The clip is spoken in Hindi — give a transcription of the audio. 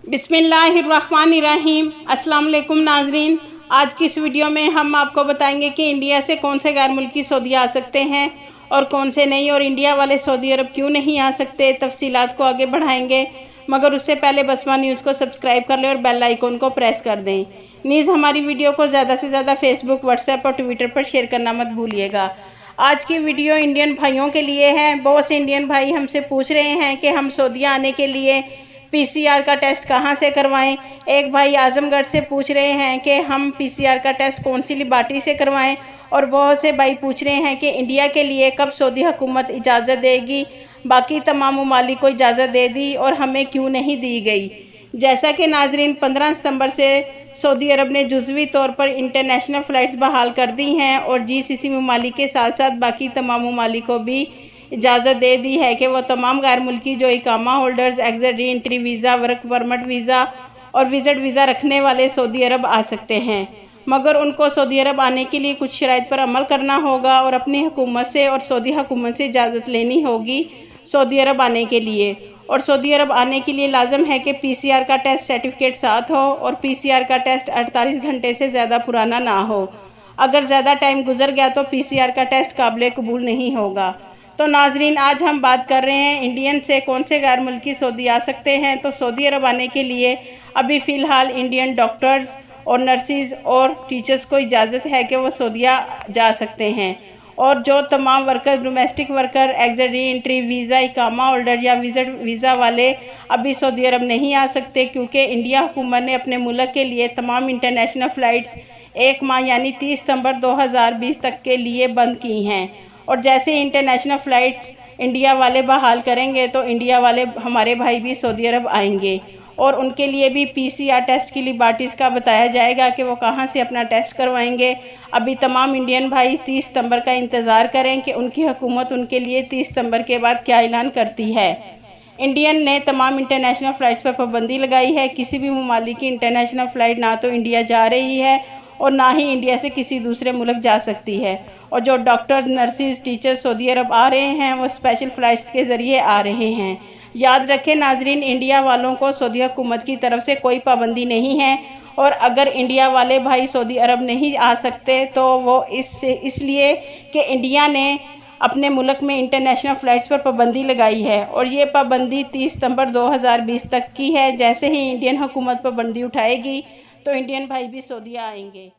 बिस्मिल्लाहिर्रहमानिर्रहीम। अस्सलाम वालेकुम नाजरीन, आज की इस वीडियो में हम आपको बताएंगे कि इंडिया से कौन से गैर मुल्की सऊदी आ सकते हैं और कौन से नहीं, और इंडिया वाले सऊदी अरब क्यों नहीं आ सकते। तफसीलात को आगे बढ़ाएंगे, मगर उससे पहले बसमा न्यूज़ को सब्सक्राइब कर लें और बेल आइकन को प्रेस कर दें। नीज़ हमारी वीडियो को ज़्यादा से ज़्यादा फेसबुक, व्हाट्सएप और ट्विटर पर शेयर करना मत भूलिएगा। आज की वीडियो इंडियन भाइयों के लिए है। बहुत से इंडियन भाई हमसे पूछ रहे हैं कि हम सऊदी आने के लिए पीसीआर का टेस्ट कहां से करवाएं। एक भाई आजमगढ़ से पूछ रहे हैं कि हम पीसीआर का टेस्ट कौन सी लिबार्टी से करवाएं, और बहुत से भाई पूछ रहे हैं कि इंडिया के लिए कब सऊदी हुकूमत इजाज़त देगी। बाकी तमाम ममालिक को इजाज़त दे दी और हमें क्यों नहीं दी गई। जैसा कि नाजरीन 15 सितंबर से सऊदी अरब ने जुज़वी तौर पर इंटरनेशनल फ़्लाइट्स बहाल कर दी हैं और जीसीसी ममालिक के साथ साथ बाकी तमाम ममालिक को भी इजाज़त दे दी है कि वह तमाम गैर मुल्की जो इकामा holders, exit reentry visa, work permit visa और विज़िट वीज़ा रखने वाले सऊदी अरब आ सकते हैं, मगर उनको सऊदी अरब आने के लिए कुछ शराइत पर अमल करना होगा और अपनी हुकूमत से और सऊदी हुकूमत से इजाज़त लेनी होगी सऊदी अरब आने के लिए। और सऊदी अरब आने के लिए लाजम है कि पीसीआर का टेस्ट सर्टिफिकेट साथ हो और पीसीआर का टेस्ट 48 घंटे से ज़्यादा पुराना ना हो। अगर ज़्यादा टाइम गुजर गया तो पीसीआर का टेस्ट काबिल कबूल नहीं होगा। तो नाजरीन, आज हम बात कर रहे हैं इंडियन से कौन से गैर मुल्की सऊदी आ सकते हैं। तो सऊदी अरब आने के लिए अभी फ़िलहाल इंडियन डॉक्टर्स और नर्सिस और टीचर्स को इजाज़त है कि वो सऊदीया जा सकते हैं, और जो तमाम worker, domestic worker, exit reentry visa, इकामा होल्डर या विज़िट वीज़ा वाले अभी सऊदी अरब नहीं आ सकते, क्योंकि इंडिया हुकूमत ने अपने मुल्क के लिए तमाम इंटरनेशनल फ़्लाइट्स 1 माह यानी 30 सितंबर 2020 तक के लिए बंद की हैं। और जैसे इंटरनेशनल फ़्लाइट्स इंडिया वाले बहाल करेंगे तो इंडिया वाले हमारे भाई भी सऊदी अरब आएंगे, और उनके लिए भी पीसीआर टेस्ट की लिबार्टीज़ का बताया जाएगा कि वो कहां से अपना टेस्ट करवाएंगे। अभी तमाम इंडियन भाई 30 सितंबर का इंतज़ार करें कि उनकी हुकूमत उनके लिए 30 सितंबर के बाद क्या ऐलान करती है। इंडियन ने तमाम इंटरनेशनल फ़्लाइट्स पर पाबंदी लगाई है। किसी भी ममालिक की इंटरनेशनल फ़्लाइट ना तो इंडिया जा रही है और ना ही इंडिया से किसी दूसरे मुल्क जा सकती है। और जो डॉक्टर, नर्सिस, टीचर सऊदी अरब आ रहे हैं वो स्पेशल फ़्लाइट्स के ज़रिए आ रहे हैं। याद रखें नाजरीन, इंडिया वालों को सऊदी हुकूमत की तरफ से कोई पाबंदी नहीं है, और अगर इंडिया वाले भाई सऊदी अरब नहीं आ सकते तो वो इसलिए कि इंडिया ने अपने मुल्क में इंटरनेशनल फ़्लाइट्स पर पाबंदी लगाई है, और ये पाबंदी 30 सितंबर 2020 तक की है। जैसे ही इंडियन हुकूमत पाबंदी उठाएगी तो इंडियन भाई भी सऊदीया आएंगे।